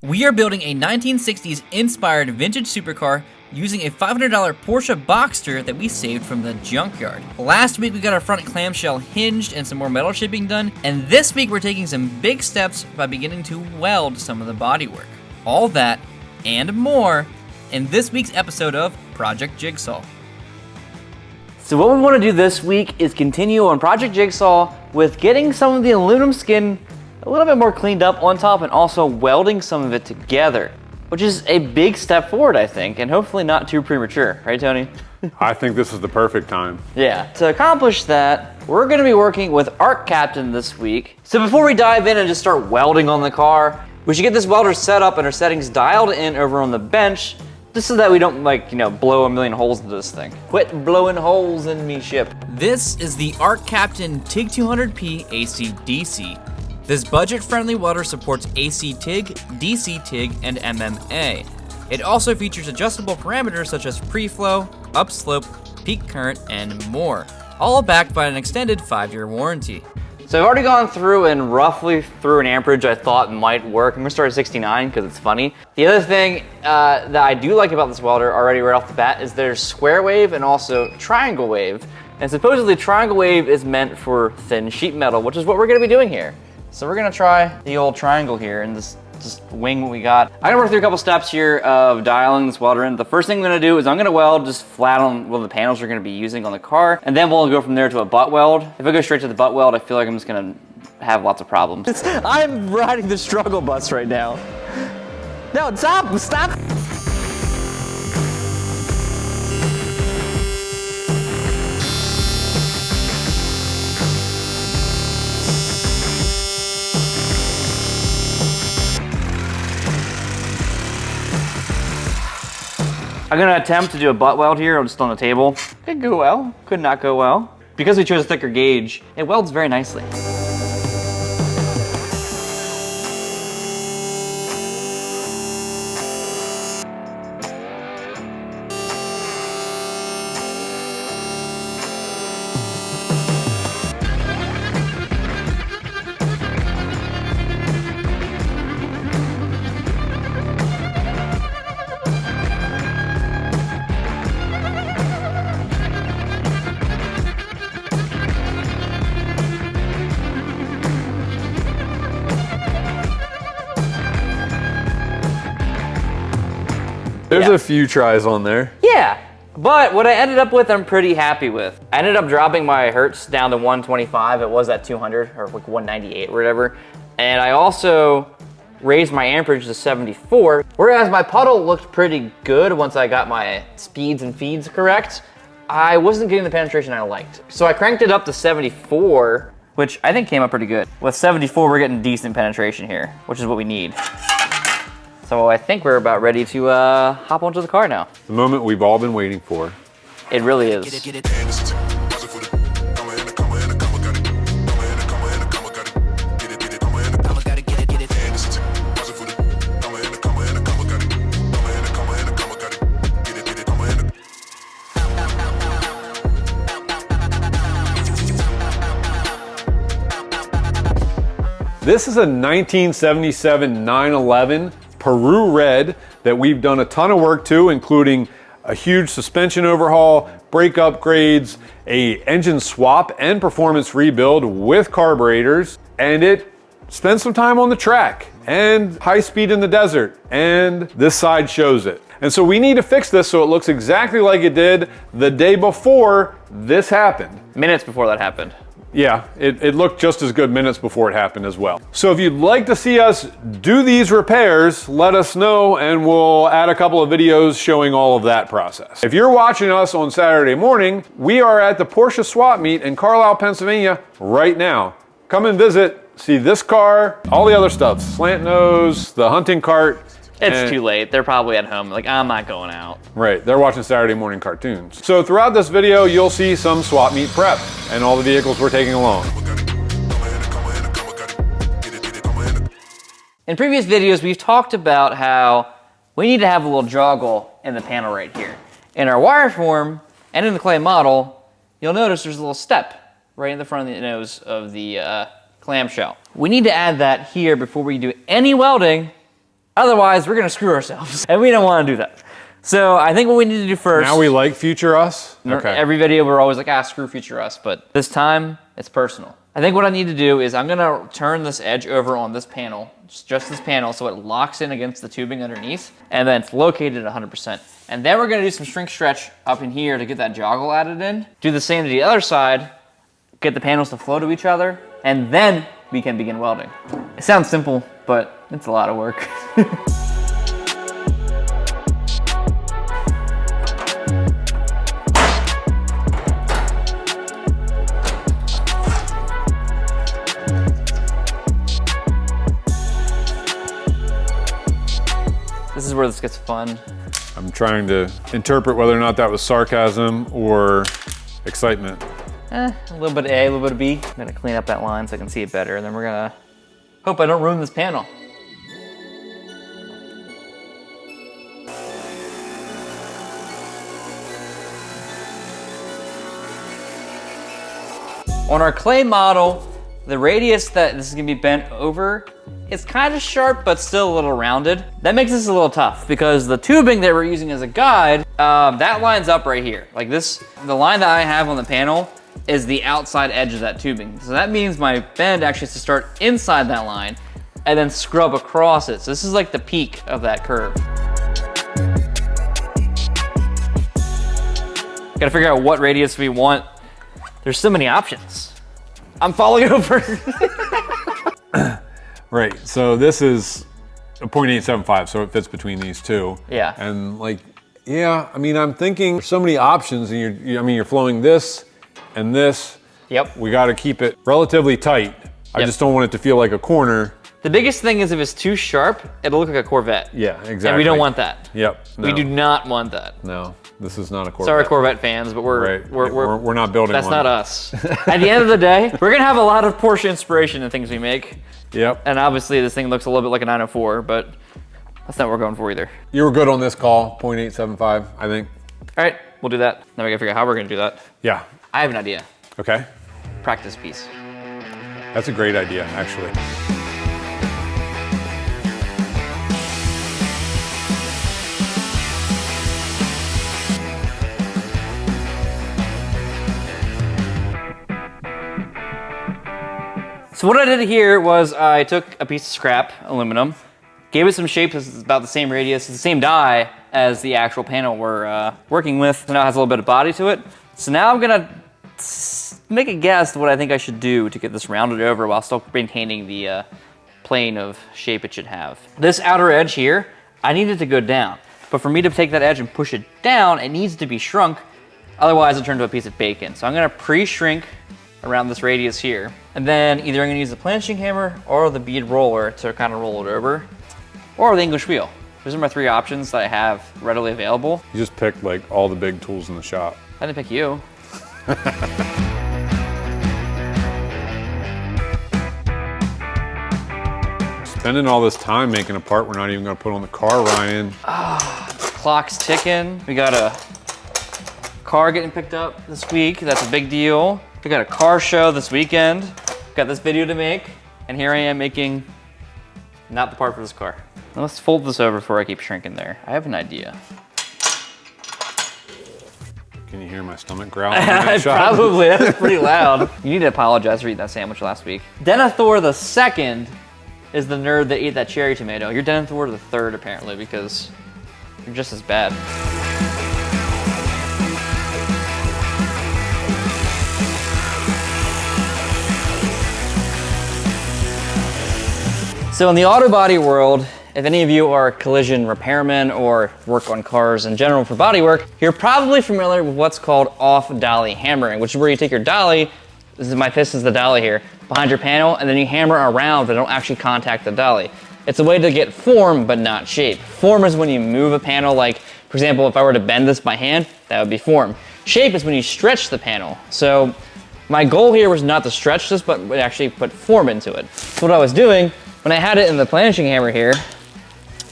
We are building a 1960s inspired vintage supercar using a $500 Porsche Boxster that we saved from the junkyard. Last week we got our front clamshell hinged and some more metal shaping done, and this week we're taking some big steps by beginning to weld some of the bodywork. All that and more in this week's episode of Project Jigsaw. So what we want to do this week is continue on Project Jigsaw with getting some of the aluminum skin a little bit more cleaned up on top and also welding some of it together, which is a big step forward, I think, and hopefully not too premature, right, Tony? I think this is the perfect time. Yeah. To accomplish that, we're going to be working with ARCCAPTAIN this week. So before we dive in and just start welding on the car, we should get this welder set up and our settings dialed in over on the bench, just so that we don't, blow a million holes into this thing. Quit blowing holes in me, ship. This is the ARCCAPTAIN TIG200P AC DC. This budget-friendly welder supports AC TIG, DC TIG, and MMA. It also features adjustable parameters such as pre-flow, upslope, peak current, and more, all backed by an extended 5-year warranty. So I've already gone through and roughly through an amperage I thought might work. I'm gonna start at 69 because it's funny. The other thing that I do like about this welder already right off the bat is there's square wave and also triangle wave. And supposedly triangle wave is meant for thin sheet metal, which is what we're gonna be doing here. So we're gonna try the old triangle here and just wing what we got. I'm gonna work through a couple steps here of dialing this welder in. The first thing I'm gonna do is I'm gonna weld just flat on one of the panels we're gonna be using on the car, and then we'll go from there to a butt weld. If I go straight to the butt weld, I feel like I'm just gonna have lots of problems. I'm riding the struggle bus right now. No, stop! I'm gonna attempt to do a butt weld here, just on the table. Could go well, could not go well. Because we chose a thicker gauge, it welds very nicely. There's a few tries on there. Yeah, but what I ended up with, I'm pretty happy with. I ended up dropping my hertz down to 125. It was at 200 or like 198 or whatever. And I also raised my amperage to 74, whereas my puddle looked pretty good once I got my speeds and feeds correct. I wasn't getting the penetration I liked. So I cranked it up to 74, which I think came up pretty good. With 74, we're getting decent penetration here, which is what we need. So I think we're about ready to hop onto the car now. The moment we've all been waiting for. It really is. This is a 1977 911 Peru Red that we've done a ton of work to, including a huge suspension overhaul, brake upgrades, a engine swap and performance rebuild with carburetors, and it spent some time on the track and high speed in the desert, and this side shows it. And so we need to fix this so it looks exactly like it did the day before this happened. Minutes before that happened. Yeah, it looked just as good minutes before it happened as well. So if you'd like to see us do these repairs, let us know and we'll add a couple of videos showing all of that process. If you're watching us on Saturday morning, we are at the Porsche swap meet in Carlisle, Pennsylvania right now. Come and visit, see this car, all the other stuff, slant nose, the hunting cart. It's too late. They're probably at home. Like, I'm not going out. Right, they're watching Saturday morning cartoons. So throughout this video, you'll see some swap meet prep and all the vehicles we're taking along. In previous videos, we've talked about how we need to have a little joggle in the panel right here. In our wire form and in the clay model, you'll notice there's a little step right in the front of the nose of the clamshell. We need to add that here before we do any welding Otherwise, we're gonna screw ourselves, and we don't wanna do that. So I think what we need to do first. Now we like future us? Okay. Every video we're always like, screw future us, but this time it's personal. I think what I need to do is I'm gonna turn this edge over on this panel, just this panel, so it locks in against the tubing underneath, and then it's located at 100%. And then we're gonna do some shrink stretch up in here to get that joggle added in. Do the same to the other side, get the panels to flow to each other, and then we can begin welding. It sounds simple, but it's a lot of work. This is where this gets fun. I'm trying to interpret whether or not that was sarcasm or excitement. A little bit of A, a little bit of B. I'm gonna clean up that line so I can see it better, and then we're gonna hope I don't ruin this panel. On our clay model, the radius that this is gonna be bent over, it's kind of sharp, but still a little rounded. That makes this a little tough because the tubing that we're using as a guide, that lines up right here. Like this, the line that I have on the panel is the outside edge of that tubing. So that means my bend actually has to start inside that line and then scrub across it. So this is like the peak of that curve. Gotta figure out what radius we want. There's so many options. I'm falling over. Right, so this is a 0.875, so it fits between these two. Yeah. And like, yeah, I mean, I'm thinking there's so many options, and you're flowing this and this. Yep. We gotta keep it relatively tight. I just don't want it to feel like a corner. The biggest thing is if it's too sharp, it'll look like a Corvette. Yeah, exactly. And we don't want that. Yep. No. We do not want that. No, this is not a Corvette. Sorry, Corvette fans, but we're not building that's one. not us. At the end of the day, we're gonna have a lot of Porsche inspiration in things we make. Yep. And obviously this thing looks a little bit like a 904, but that's not what we're going for either. You were good on this call, 0.875, I think. All right, we'll do that. Now we gotta figure out how we're gonna do that. Yeah. I have an idea. Okay. Practice piece. That's a great idea, actually. So what I did here was I took a piece of scrap aluminum, gave it some shape that's about the same radius, it's the same die as the actual panel we're working with. So now it has a little bit of body to it. So now I'm gonna make a guess what I think I should do to get this rounded over while still maintaining the plane of shape it should have. This outer edge here, I need it to go down. But for me to take that edge and push it down, it needs to be shrunk. Otherwise it'll turn into a piece of bacon. So I'm gonna pre-shrink around this radius here. And then either I'm gonna use the planching hammer or the bead roller to kind of roll it over, or the English wheel. Those are my three options that I have readily available. You just picked like all the big tools in the shop. I didn't pick you. Spending all this time making a part we're not even gonna put on the car, Ryan. Clock's ticking. We got a car getting picked up this week. That's a big deal. We got a car show this weekend. Got this video to make, and here I am making not the part for this car. Now let's fold this over before I keep shrinking there. I have an idea. Can you hear my stomach growling? That shot? Probably, that was pretty loud. You need to apologize for eating that sandwich last week. Denethor the second is the nerd that ate that cherry tomato. You're Denethor the third apparently because you're just as bad. So in the auto body world, if any of you are collision repairmen or work on cars in general for body work, you're probably familiar with what's called off-dolly hammering, which is where you take your dolly, this is the dolly here, behind your panel, and then you hammer around but don't actually contact the dolly. It's a way to get form but not shape. Form is when you move a panel, like for example, if I were to bend this by hand, that would be form. Shape is when you stretch the panel. So my goal here was not to stretch this, but actually put form into it. So what I was doing, when I had it in the planching hammer here,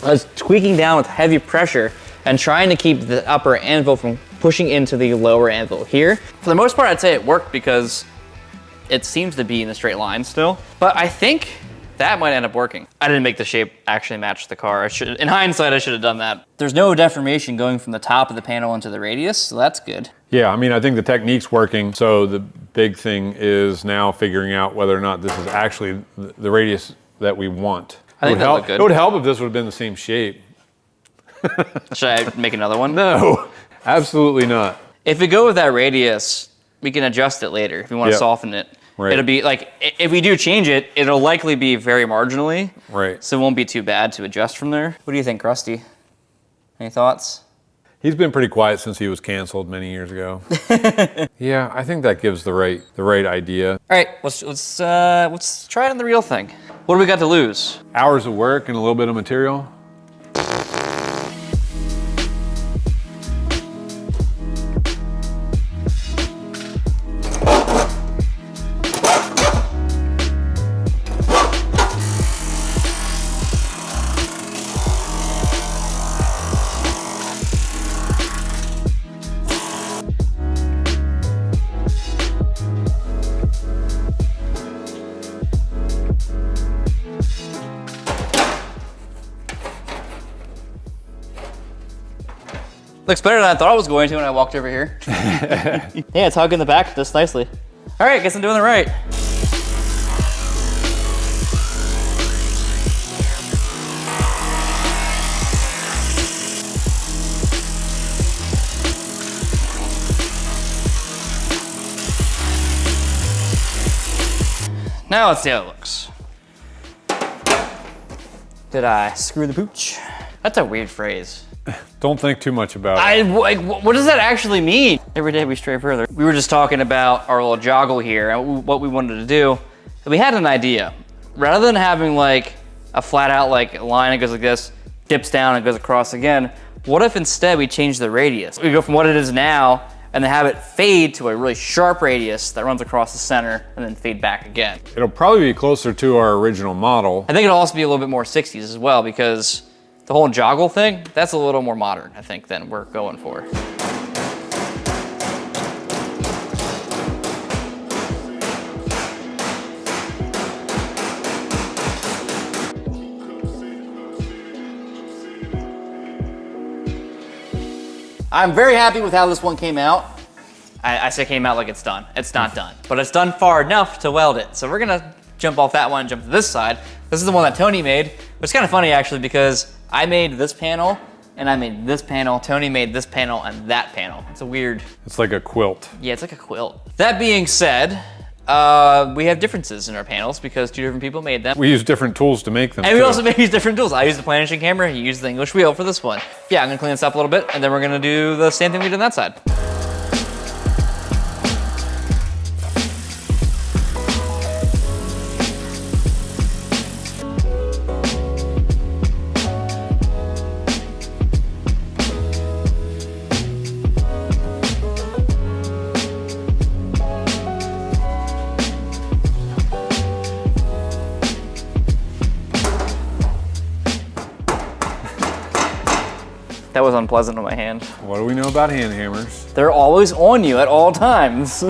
I was tweaking down with heavy pressure and trying to keep the upper anvil from pushing into the lower anvil here. For the most part, I'd say it worked because it seems to be in a straight line still. But I think That might end up working. I didn't make the shape actually match the car. In hindsight, I should have done that. There's no deformation going from the top of the panel into the radius, so that's good. Yeah, I mean, I think the technique's working. So the big thing is now figuring out whether or not this is actually the radius that we want. I think that looked good. It would help if this would have been the same shape. Should I make another one? No, absolutely not. If we go with that radius, we can adjust it later if we want to soften it. Right. It'll be like, if we do change it, it'll likely be very marginally. Right. So it won't be too bad to adjust from there. What do you think, Krusty? Any thoughts? He's been pretty quiet since he was canceled many years ago. Yeah, I think that gives the right idea. All right, let's try it on the real thing. What do we got to lose? Hours of work and a little bit of material. Looks better than I thought it was going to when I walked over here. Yeah, it's hugging the back just nicely. All right, guess I'm doing it right. Now let's see how it looks. Did I screw the pooch? That's a weird phrase. Don't think too much about it. What does that actually mean? Every day we stray further. We were just talking about our little joggle here and what we wanted to do. And we had an idea. Rather than having like a flat out like line that goes like this, dips down and goes across again, what if instead we change the radius? We go from what it is now and then have it fade to a really sharp radius that runs across the center and then fade back again. It'll probably be closer to our original model. I think it'll also be a little bit more 60s as well because the whole joggle thing, that's a little more modern, I think, than we're going for. I'm very happy with how this one came out. I say came out like it's done. It's not done, but it's done far enough to weld it. So we're gonna jump off that one and jump to this side. This is the one that Tony made. It's kind of funny actually because I made this panel and I made this panel. Tony made this panel and that panel. It's a weird. It's like a quilt. Yeah, it's like a quilt. That being said, we have differences in our panels because two different people made them. We use different tools to make them. And we also use different tools. I use the planishing camera, he used the English wheel for this one. Yeah, I'm gonna clean this up a little bit and then we're gonna do the same thing we did on that side. That was unpleasant on my hand. What do we know about hand hammers? They're always on you at all times.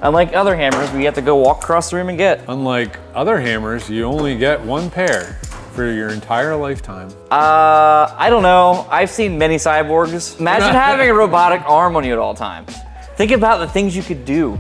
Unlike other hammers, we have to go walk across the room and get. Unlike other hammers, you only get one pair for your entire lifetime. I don't know. I've seen many cyborgs. Imagine having a robotic arm on you at all times. Think about the things you could do.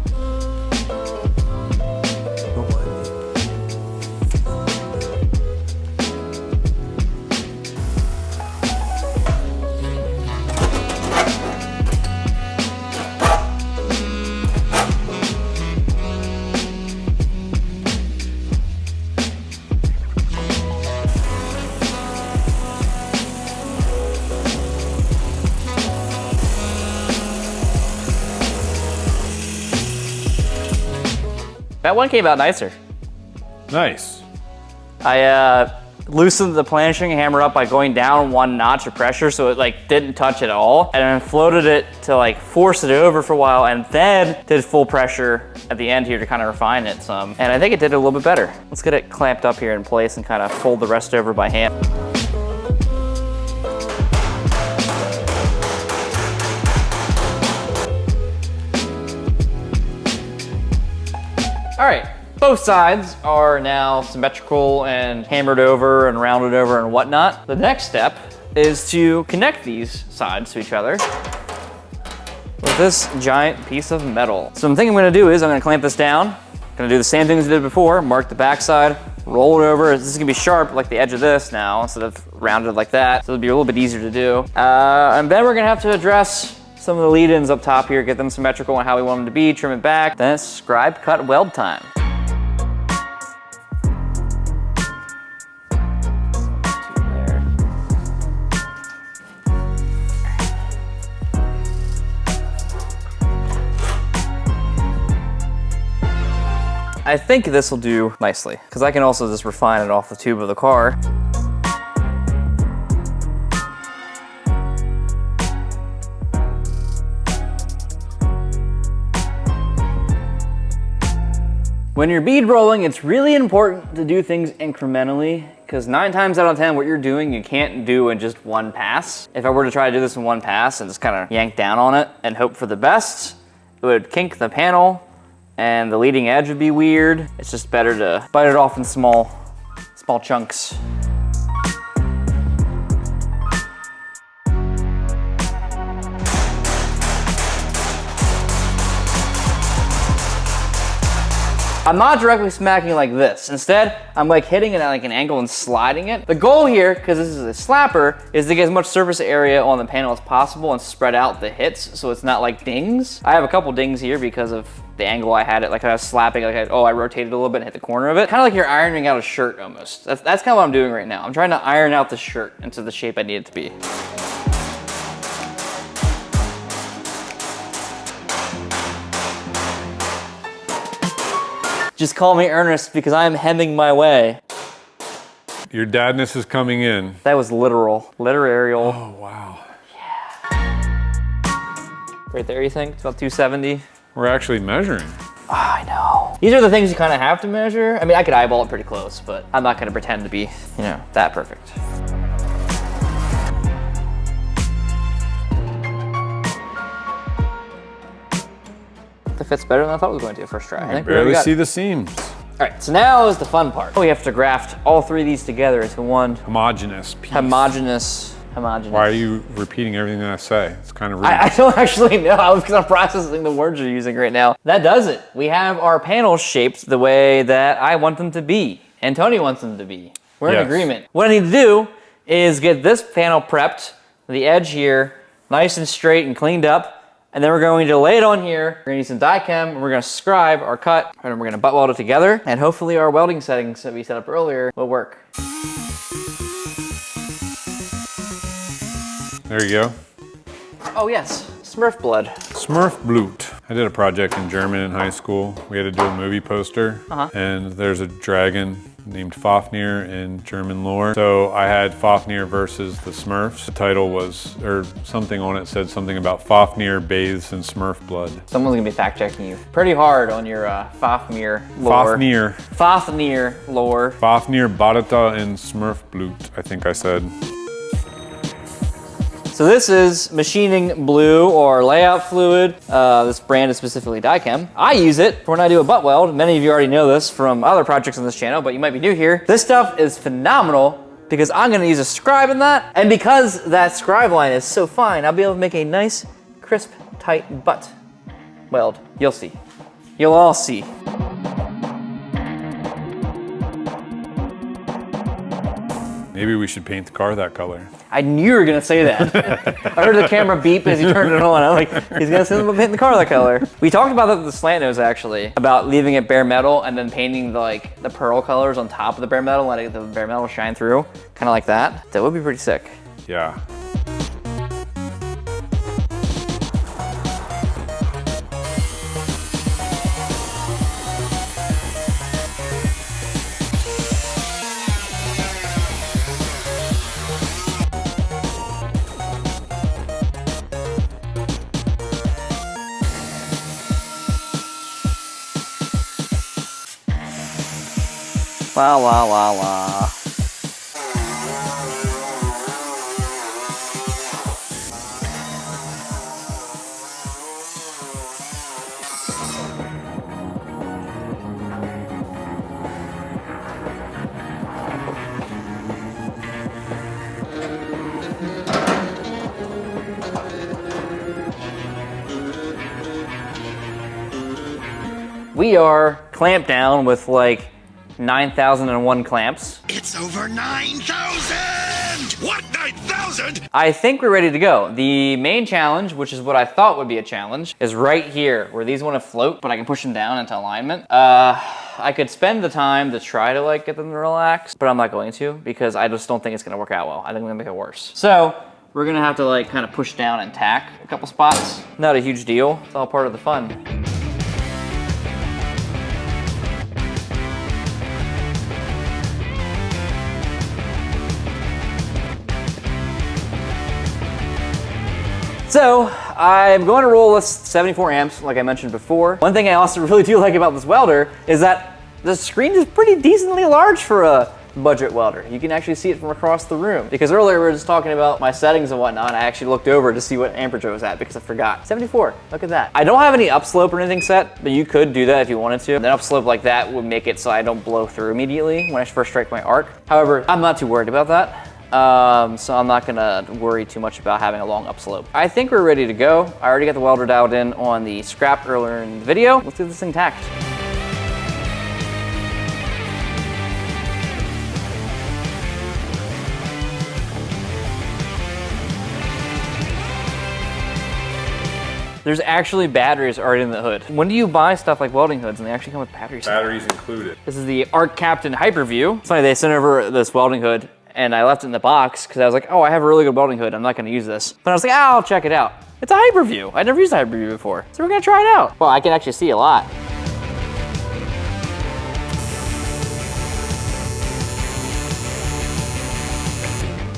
That one came out nicer. Nice. I loosened the planishing hammer up by going down one notch of pressure so it like didn't touch at all, and then floated it to like force it over for a while, and then did full pressure at the end here to kind of refine it some. And I think it did it a little bit better. Let's get it clamped up here in place and kind of fold the rest over by hand. All right, Both sides are now symmetrical and hammered over and rounded over and whatnot. The next step is to connect these sides to each other with this giant piece of metal. So the thing I'm gonna do is I'm gonna clamp this down. Gonna do the same things I did before, mark the backside, roll it over. This is gonna be sharp like the edge of this now instead of rounded like that. So it'll be a little bit easier to do. And then we're gonna have to address some of the lead-ins up top here, get them symmetrical and how we want them to be, trim it back. Then it's scribe, cut, weld time. I think this will do nicely, because I can also just refine it off the tube of the car. When you're bead rolling, it's really important to do things incrementally, because 9 times out of 10, what you're doing, you can't do in just one pass. If I were to try to do this in one pass and just kind of yank down on it and hope for the best, it would kink the panel, and the leading edge would be weird. It's just better to bite it off in small chunks. I'm not directly smacking like this. Instead, I'm like hitting it at like an angle and sliding it. The goal here, because this is a slapper, is to get as much surface area on the panel as possible and spread out the hits so it's not like dings. I have a couple dings here because of the angle I had it, like I was slapping, like I rotated a little bit and hit the corner of it. Kind of like you're ironing out a shirt almost. That's kind of what I'm doing right now. I'm trying to iron out the shirt into the shape I need it to be. Just call me Ernest because I am hemming my way. Your dadness is coming in. That was literal. Literarial. Oh, wow. Yeah. Right there, you think? It's about 270. We're actually measuring. Oh, I know. These are the things you kind of have to measure. I mean, I could eyeball it pretty close, but I'm not gonna pretend to be, you know, that perfect. That fits better than I thought it was going to first try. I barely see the seams. All right, so now is the fun part. We have to graft all 3 of these together into one homogeneous piece. Homogeneous. Why are you repeating everything that I say? It's kind of rude. I don't actually know, because I'm processing the words you're using right now. That does it. We have our panels shaped the way that I want them to be, and Tony wants them to be. We're in agreement. What I need to do is get this panel prepped, the edge here, nice and straight and cleaned up, and then we're going to lay it on here. We're gonna use some die chem, and we're gonna scribe our cut, and we're gonna butt weld it together, and hopefully our welding settings that we set up earlier will work. There you go. Oh yes, Smurf blood. Smurf Blut. I did a project in German in high school. We had to do a movie poster, and there's a dragon named Fafnir in German lore. So I had Fafnir versus the Smurfs. The title was, or something on it said something about Fafnir bathes in Smurf blood. Someone's gonna be fact checking you pretty hard on your Fafnir lore. Fafnir lore. Fafnir Badata in Smurf Blut, I think I said. So this is machining blue or layout fluid. This brand is specifically Dychem. I use it for when I do a butt weld. Many of you already know this from other projects on this channel, but you might be new here. This stuff is phenomenal because I'm gonna use a scribe in that. And because that scribe line is so fine, I'll be able to make a nice, crisp, tight butt weld. You'll see. You'll all see. Maybe we should paint the car that color. I knew you were gonna say that. I heard the camera beep as you turned it on. I'm like, he's gonna send them paint the car that color. We talked about that with the slant nose actually, about leaving it bare metal and then painting the pearl colors on top of the bare metal, letting the bare metal shine through, kind of like that. That would be pretty sick. Yeah. La la la la. We are clamped down with like 9,001 clamps. It's over 9,000! What, 9,000? I think we're ready to go. The main challenge, which is what I thought would be a challenge, is right here, where these want to float, but I can push them down into alignment. I could spend the time to try to like get them to relax, but I'm not going to, because I just don't think it's gonna work out well. I think I'm gonna make it worse. So, we're gonna have to like kind of push down and tack a couple spots. Not a huge deal, it's all part of the fun. So, I'm going to roll with 74 amps, like I mentioned before. One thing I also really do like about this welder is that the screen is pretty decently large for a budget welder. You can actually see it from across the room. Because earlier we were just talking about my settings and whatnot, I actually looked over to see what amperage I was at because I forgot. 74, look at that. I don't have any upslope or anything set, but you could do that if you wanted to. An upslope like that would make it so I don't blow through immediately when I first strike my arc. However, I'm not too worried about that. So I'm not gonna worry too much about having a long upslope. I think we're ready to go. I already got the welder dialed in on the scrap earlier in the video. Let's get this thing tacked. There's actually batteries already in the hood. When do you buy stuff like welding hoods and they actually come with batteries? Batteries included. This is the ARCCAPTAIN Hyperview. It's funny, they sent over this welding hood and I left it in the box because I was like, oh, I have a really good welding hood. I'm not gonna use this. But I was like, I'll check it out. It's a Hyperview. I'd never used a Hyperview before. So we're gonna try it out. Well, I can actually see a lot.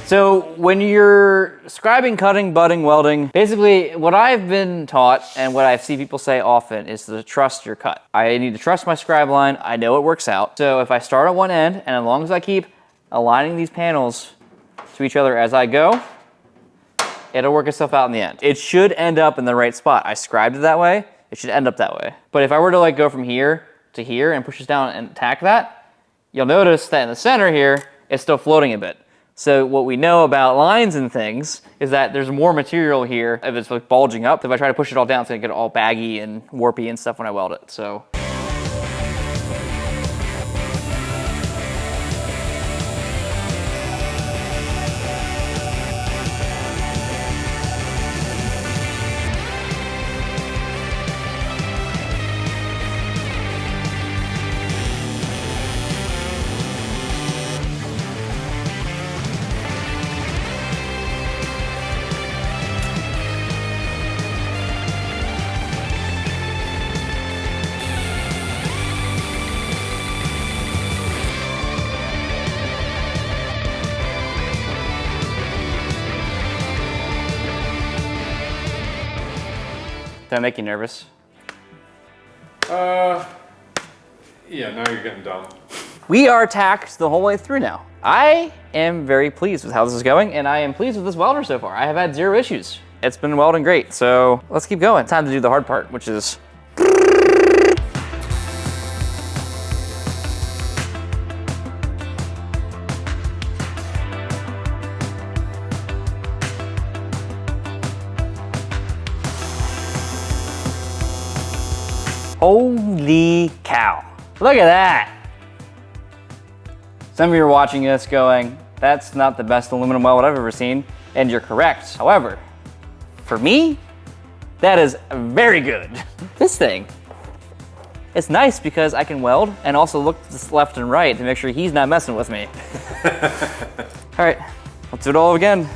So when you're scribing, cutting, butting, welding, basically what I've been taught and what I see people say often is to trust your cut. I need to trust my scribe line. I know it works out. So if I start at one end and as long as I keep aligning these panels to each other as I go, it'll work itself out in the end. It should end up in the right spot. I scribed it that way. It should end up that way. But if I were to like go from here to here and push this down and tack that, you'll notice that in the center here, it's still floating a bit. So what we know about lines and things is that there's more material here if it's like bulging up. If I try to push it all down, it's gonna get all baggy and warpy and stuff when I weld it, so. Did I make you nervous? Yeah, now you're getting dumb. We are tacked the whole way through now. I am very pleased with how this is going, and I am pleased with this welder so far. I have had 0 issues. It's been welding great, so let's keep going. Time to do the hard part, which is holy cow. Look at that. Some of you are watching this going, that's not the best aluminum weld I've ever seen, and you're correct. However, for me, that is very good. This thing, it's nice because I can weld and also look left and right to make sure he's not messing with me. All right, let's do it all again.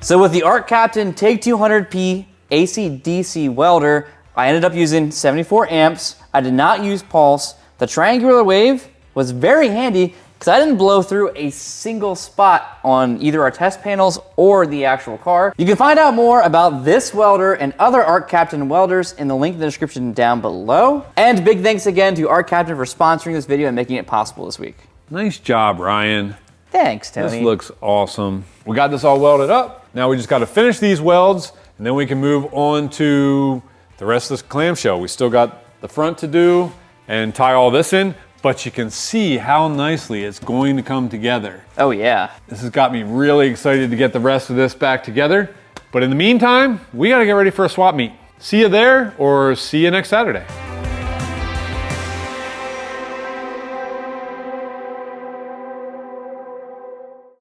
So with the ARCCAPTAIN TIG200P AC DC welder. I ended up using 74 amps. I did not use pulse. The triangular wave was very handy because I didn't blow through a single spot on either our test panels or the actual car. You can find out more about this welder and other ARC Captain welders in the link in the description down below. And big thanks again to ARC Captain for sponsoring this video and making it possible this week. Nice job, Ryan. Thanks, Tony. This looks awesome. We got this all welded up. Now we just got to finish these welds and then we can move on to the rest of this clamshell. We still got the front to do and tie all this in, but you can see how nicely it's going to come together. Oh yeah. This has got me really excited to get the rest of this back together. But in the meantime, we got to get ready for a swap meet. See you there or see you next Saturday.